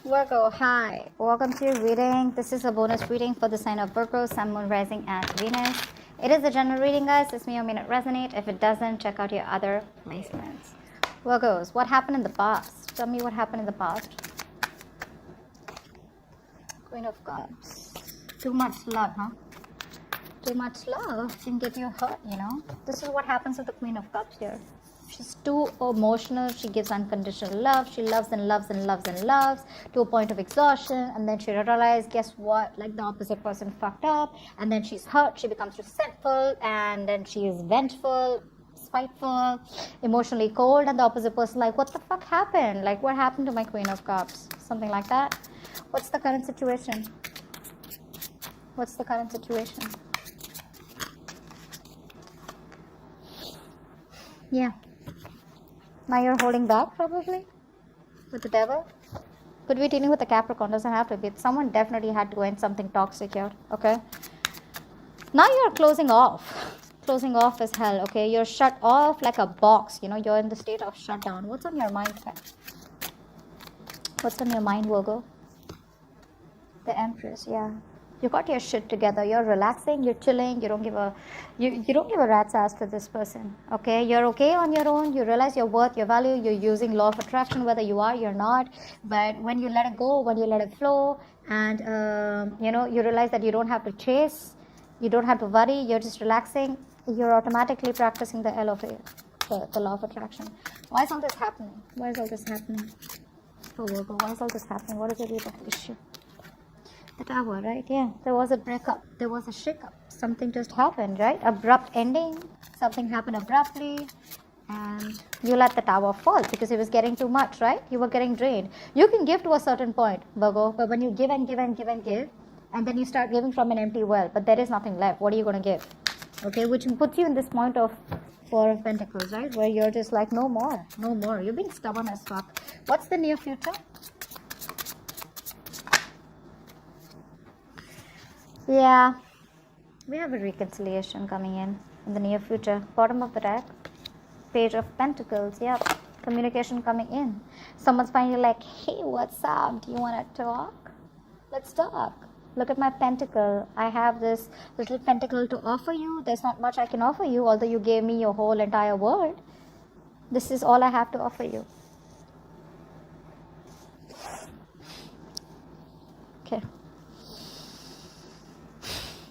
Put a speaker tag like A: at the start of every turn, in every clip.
A: Virgo, hi. Welcome to your reading. This is a bonus reading for the sign of Virgo, Sun, Moon, Rising, and Venus. It is a general reading, guys. This may or may not resonate. If it doesn't, check out your other placements. Virgos, what happened in the past? Tell me what happened in the past. Queen of Cups. Too much love, huh? Too much love can get you hurt, you know. This is what happens with the Queen of Cups here. She's too emotional. She gives unconditional love. She loves and loves and loves and loves to a point of exhaustion. And then she realizes, guess what? Like the opposite person fucked up. And then she's hurt. She becomes resentful. And then she is vengeful, spiteful, emotionally cold. And the opposite person like, what the fuck happened? Like, what happened to my Queen of Cups? Something like that. What's the current situation? What's the current situation? Yeah. Now you're holding back probably with the devil. Could be dealing with a Capricorn, doesn't have to be. Someone definitely had to go in something toxic here, okay? Now you're closing off. Closing off as hell, okay? You're shut off like a box, you know, you're in the state of shutdown. What's on your mind? What's on your mind, Virgo? The Empress, yeah. You got your shit together. You're relaxing. You're chilling. You don't give a rat's ass for this person. Okay, you're okay on your own. You realize your worth, your value. You're using law of attraction, whether you are, you're not. But when you let it go, when you let it flow, and you know, you realize that you don't have to chase. You don't have to worry. You're just relaxing. You're automatically practicing the LOA, the law of attraction. Why is all this happening? Why is all this happening? For Virgo, why is all this happening? What is the root of the issue? The Tower, right? Yeah, there was a breakup, there was a shake-up, something just happened, right? Abrupt ending, something happened abruptly, and you let the Tower fall because it was getting too much, right? You were getting drained. You can give to a certain point, Virgo, but when you give and give and give and give, and then you start giving from an empty well, but there is nothing left, what are you going to give? Okay, which puts you in this point of Four of Pentacles, right? Where you're just like, no more, no more. You're being stubborn as fuck. What's the near future? Yeah, we have a reconciliation coming in the near future. Bottom of the deck, Page of Pentacles. Yep, communication coming in. Someone's finally like, hey, what's up? Do you want to talk? Let's talk. Look at my pentacle. I have this little pentacle to offer you. There's not much I can offer you, although you gave me your whole entire world. This is all I have to offer you. Okay.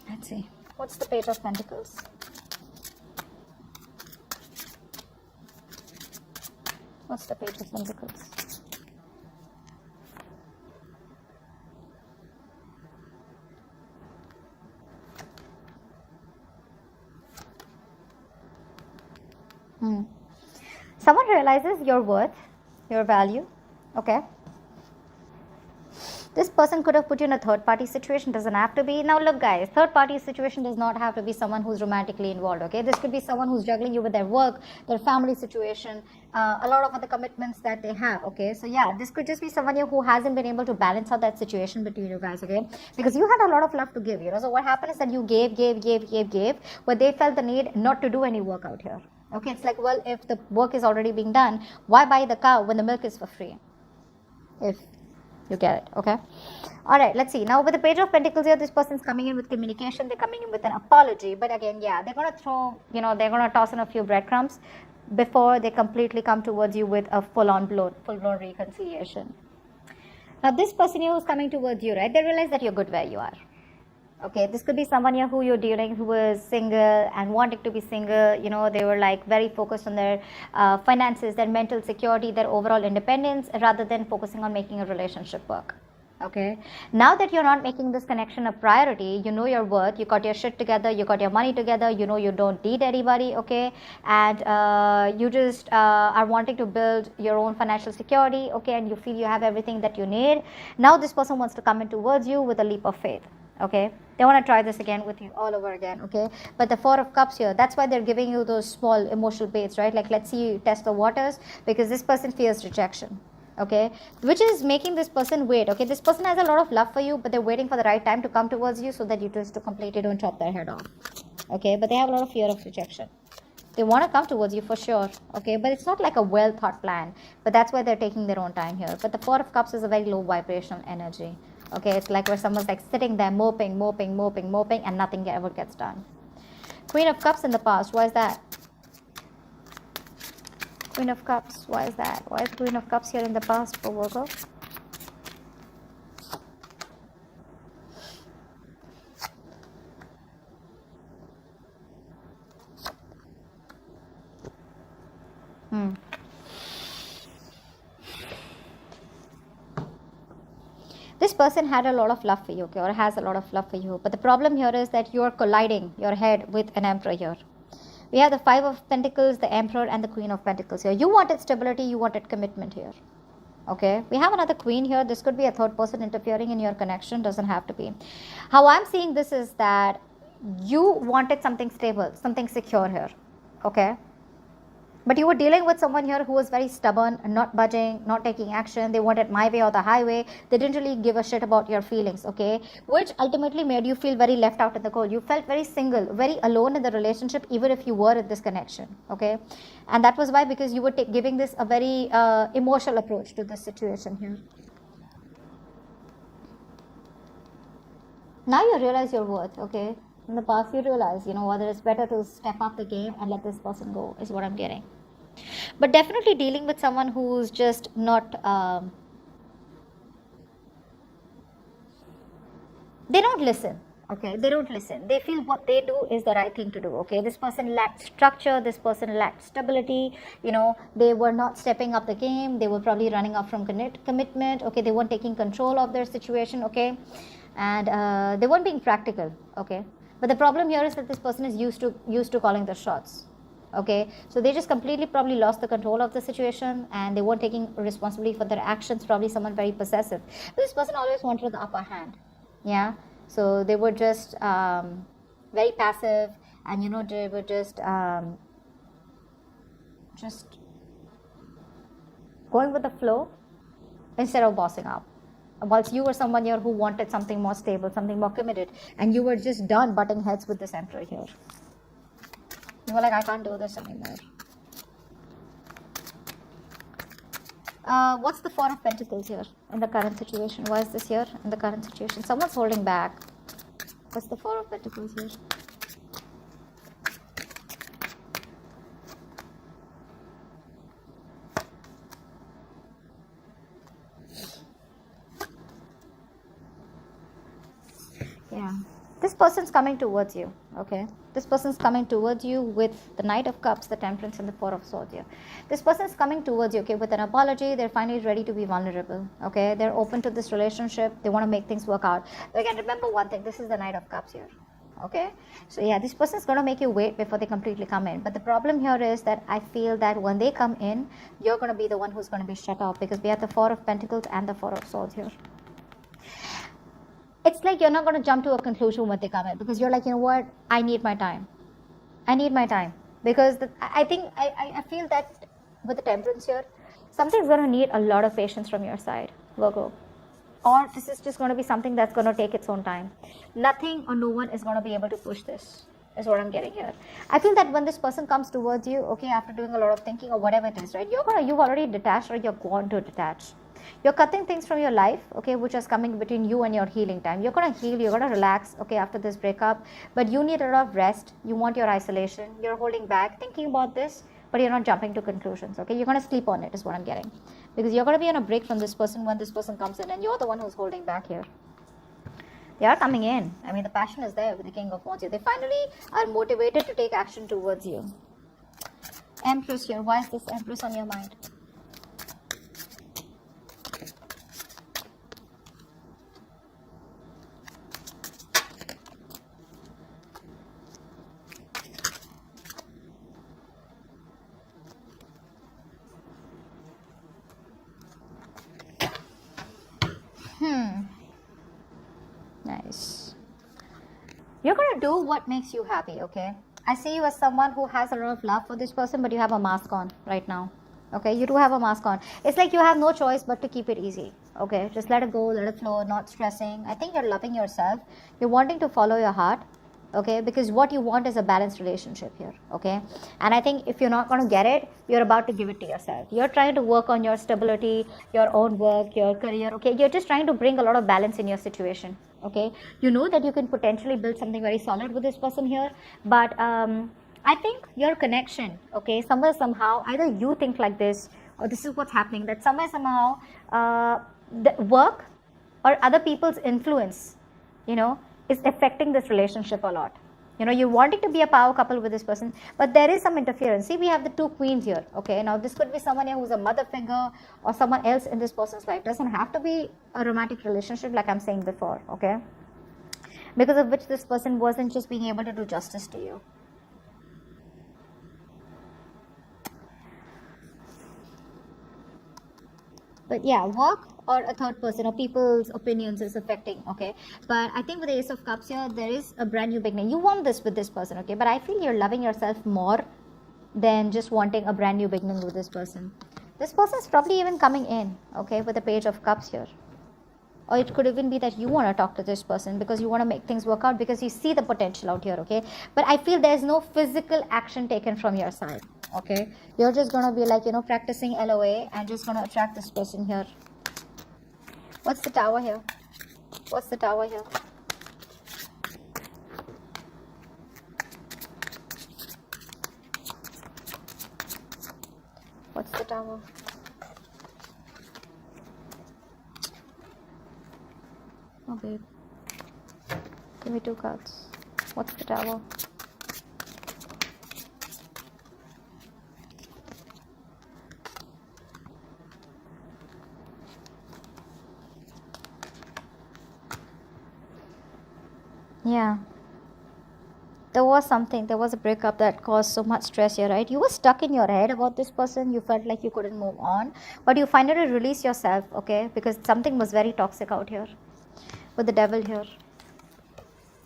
A: Let's see. What's the Page of Pentacles? What's the Page of Pentacles? Someone realizes your worth, your value, okay? This person could have put you in a third-party situation, doesn't have to be. Now look guys, third-party situation does not have to be someone who's romantically involved, okay? This could be someone who's juggling you with their work, their family situation, a lot of other commitments that they have, okay? So yeah, this could just be someone here who hasn't been able to balance out that situation between you guys, okay? Because you had a lot of love to give, you know? So what happened is that you gave, but they felt the need not to do any work out here. Okay, it's like, well, if the work is already being done, why buy the cow when the milk is for free? If you get it, okay? All right, let's see. Now, with the Page of Pentacles here, this person's coming in with communication. They're coming in with an apology. But again, yeah, they're going to throw, you know, they're going to toss in a few breadcrumbs before they completely come towards you with a full-blown reconciliation. Now, this person here who's coming towards you, right, they realize that you're good where you are. Okay, this could be someone here who you're dealing, who was single and wanting to be single. You know, they were like very focused on their finances, their mental security, their overall independence, rather than focusing on making a relationship work. Okay, now that you're not making this connection a priority, you know your worth, you got your shit together, you got your money together, you know you don't need anybody, okay, and you just are wanting to build your own financial security, okay, and you feel you have everything that you need. Now this person wants to come in towards you with a leap of faith. Okay, they want to try this again with you all over again, okay? But the Four of Cups here, that's why they're giving you those small emotional baits, right? Like, let's see you test the waters, because this person fears rejection, okay? Which is making this person wait, okay? This person has a lot of love for you, but they're waiting for the right time to come towards you so that you just completely don't chop their head off, okay? But they have a lot of fear of rejection. They want to come towards you for sure, okay? But it's not like a well thought plan. But that's why they're taking their own time here. But the Four of Cups is a very low vibrational energy, okay? It's like where someone's like sitting there moping, and nothing ever gets done. Queen of Cups in the past, why is that? Queen of Cups, why is that? Why is Queen of Cups here in the past for Virgo? This person had a lot of love for you, okay, or has a lot of love for you. But the problem here is that you're colliding your head with an Emperor here. We have the Five of Pentacles, the Emperor, and the Queen of Pentacles here. You wanted stability, you wanted commitment here. Okay, we have another Queen here. This could be a third person interfering in your connection, doesn't have to be. How I'm seeing this is that you wanted something stable, something secure here, okay? But you were dealing with someone here who was very stubborn, not budging, not taking action. They wanted my way or the highway. They didn't really give a shit about your feelings, okay? Which ultimately made you feel very left out in the cold. You felt very single, very alone in the relationship, even if you were in this connection, okay? And that was why, because you were giving this a very emotional approach to this situation here. Now you realize your worth, okay? In the past you realize, you know, whether it's better to step up the game and let this person go, is what I'm getting. But definitely dealing with someone who's just not, they don't listen, okay? They don't listen. They feel what they do is the right thing to do, okay? This person lacked structure, this person lacked stability, you know, they were not stepping up the game, they were probably running up from commitment, okay? They weren't taking control of their situation, okay? And they weren't being practical, okay? But the problem here is that this person is used to calling the shots, okay? So they just completely probably lost the control of the situation, and they weren't taking responsibility for their actions. Probably someone very possessive. But this person always wanted the upper hand, yeah? So they were just very passive, and you know, they were just going with the flow instead of bossing up. Whilst you were someone here who wanted something more stable, something more committed, and you were just done butting heads with this Emperor here. You were like, I can't do this anymore. What's the Four of Pentacles here in the current situation? Why is this here in the current situation? Someone's holding back. What's the Four of Pentacles here? Yeah, this person's coming towards you, okay? This person's coming towards you with the Knight of Cups, the Temperance, and the Four of Swords here. This person's coming towards you, okay, with an apology. They're finally ready to be vulnerable, okay? They're open to this relationship. They want to make things work out. But again, remember one thing. This is the Knight of Cups here, okay? So yeah, this person's going to make you wait before they completely come in. But the problem here is that I feel that when they come in, you're going to be the one who's going to be shut off, because we have the Four of Pentacles and the Four of Swords here. It's like you're not going to jump to a conclusion when they come in, because you're like, you know what, I need my time. I need my time. Because I feel that with the Temperance here, something's going to need a lot of patience from your side, Virgo. Or this is just going to be something that's going to take its own time. Nothing or no one is going to be able to push this, is what I'm getting here. I feel that when this person comes towards you, okay, after doing a lot of thinking or whatever it is, right, you've already detached, or you're going to detach. You're cutting things from your life, okay, which is coming between you and your healing time. You're going to heal, you're going to relax, okay, after this breakup. But you need a lot of rest. You want your isolation. You're holding back, thinking about this, but you're not jumping to conclusions, okay? You're going to sleep on it, is what I'm getting. Because you're going to be on a break from this person when this person comes in, and you're the one who's holding back here. They are coming in. I mean, the passion is there with the King of Wands here. They finally are motivated to take action towards you. Empress here. Why is this Empress on your mind? Nice. You're going to do what makes you happy, okay? I see you as someone who has a lot of love for this person, but you have a mask on right now, okay? You do have a mask on. It's like you have no choice but to keep it easy, okay? Just let it go, let it flow, not stressing. I think you're loving yourself. You're wanting to follow your heart, okay, because what you want is a balanced relationship here, okay. And I think if you're not going to get it, you're about to give it to yourself. You're trying to work on your stability, your own work, your career, okay. You're just trying to bring a lot of balance in your situation, okay. You know that you can potentially build something very solid with this person here, but I think your connection, okay, somewhere somehow either you think like this, or this is what's happening, that somewhere somehow the work or other people's influence, you know, is affecting this relationship a lot. You know, you're wanting to be a power couple with this person, but there is some interference. See, we have the 2 queens here, okay. Now this could be someone here who's a mother figure or someone else in this person's life. Doesn't have to be a romantic relationship like I'm saying before, okay, because of which this person wasn't just being able to do justice to you. But yeah, work or a third person or people's opinions is affecting, okay. But I think with the Ace of Cups here, there is a brand new beginning. You want this with this person, okay, but I feel you're loving yourself more than just wanting a brand new beginning with this person. This person is probably even coming in, okay, with the Page of Cups here. Or it could even be that you want to talk to this person because you want to make things work out, because you see the potential out here, okay. But I feel there's no physical action taken from your side, okay. You're just going to be like, you know, practicing LOA and just going to attract this person here. What's the Tower here? What's the Tower here? What's the Tower? Oh, babe. Give me 2 cards. What's the Tower? Yeah. There was a breakup that caused so much stress here, right? You were stuck in your head about this person. You felt like you couldn't move on, but you finally released yourself, okay? Because something was very toxic out here with the Devil here.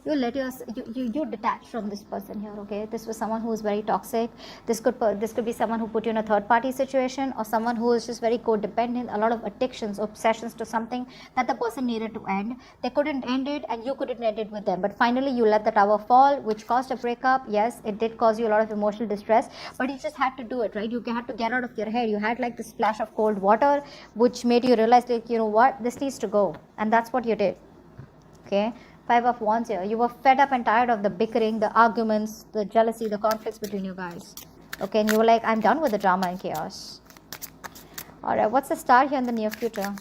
A: You let you detach from this person here, okay. This was someone who was very toxic. This could be someone who put you in a third party situation, or someone who is just very codependent, a lot of addictions, obsessions to something that the person needed to end. They couldn't end it and you couldn't end it with them, but finally you let the Tower fall, which caused a breakup. Yes, it did cause you a lot of emotional distress, but you just had to do it, right? You had to get out of your head. You had like this splash of cold water which made you realize, like, you know what, this needs to go, and that's what you did, okay. 5 of Wands here. You were fed up and tired of the bickering, the arguments, the jealousy, the conflicts between you guys. Okay, and you were like, I'm done with the drama and chaos. Alright, what's the star here in the near future?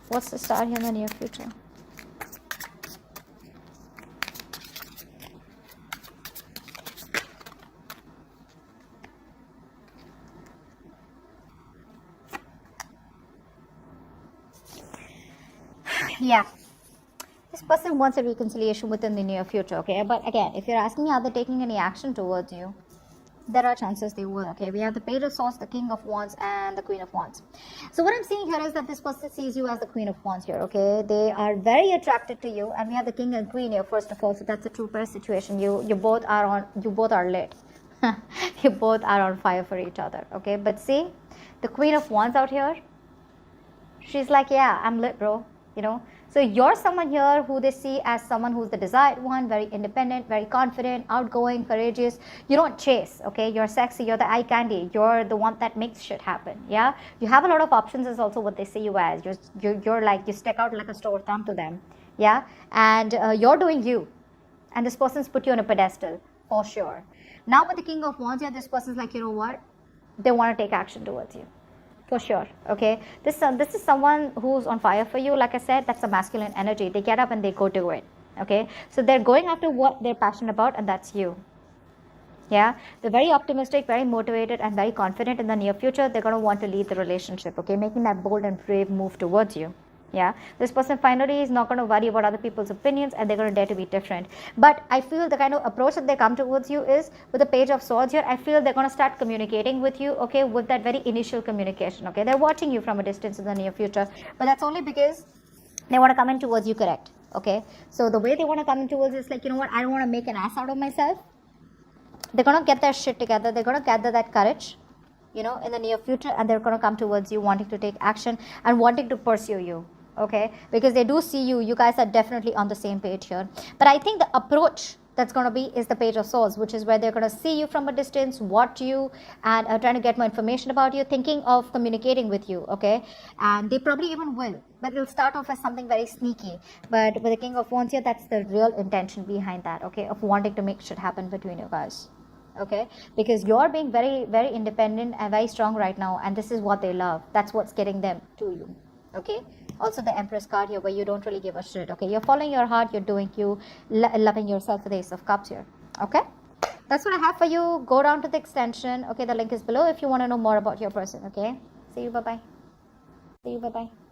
A: What's the star here in the near future? Yeah. This person wants a reconciliation within the near future, okay. But again, if you're asking me, are they taking any action towards you, there are chances they will, okay. We have the Page of Swords, the King of Wands, and the Queen of Wands. So what I'm seeing here is that this person sees you as the Queen of Wands here, okay. They are very attracted to you, and we have the King and Queen here first of all. So that's a true pair situation. You both are lit. You both are on fire for each other, okay. But see, the Queen of Wands out here, she's like, yeah, I'm lit, bro, you know. So you're someone here who they see as someone who's the desired one, very independent, very confident, outgoing, courageous. You don't chase, okay? You're sexy, you're the eye candy, you're the one that makes shit happen, yeah? You have a lot of options is also what they see you as. You're like, you stick out like a sore thumb to them, yeah? And you're doing you. And this person's put you on a pedestal, for sure. Now with the King of Wands here, this person's like, you know what? They want to take action towards you. For sure, okay. This is someone who's on fire for you. Like I said, that's a masculine energy. They get up and they go do it, okay. So they're going after what they're passionate about, and that's you. Yeah, they're very optimistic, very motivated, and very confident in the near future. They're going to want to lead the relationship, okay, making that bold and brave move towards you. Yeah, this person finally is not going to worry about other people's opinions, and they're going to dare to be different. But I feel the kind of approach that they come towards you is with the Page of Swords here. I feel they're going to start communicating with you, okay, with that very initial communication, okay. They're watching you from a distance in the near future, but that's only because they want to come in towards you, correct, okay. So the way they want to come in towards you is like, you know what, I don't want to make an ass out of myself. They're going to get their shit together. They're going to gather that courage, you know, in the near future, and they're going to come towards you wanting to take action and wanting to pursue you. okay, because they do see you. You guys are definitely on the same page here. But I think the approach that's going to be is the Page of Swords, which is where they're going to see you from a distance, watch you, and trying to get more information about you, thinking of communicating with you, okay? And they probably even will, but it'll start off as something very sneaky. But with the King of Wands here, that's the real intention behind that, okay, of wanting to make shit happen between you guys, okay? Because you're being very, very independent and very strong right now, and this is what they love. That's what's getting them to you, okay? Also the Empress card here, where you don't really give a shit, okay? You're following your heart, you're doing you, loving yourself with the Ace of Cups here, okay? That's what I have for you. Go down to the extension, okay? The link is below if you want to know more about your person, okay? See you, bye-bye. See you, bye-bye.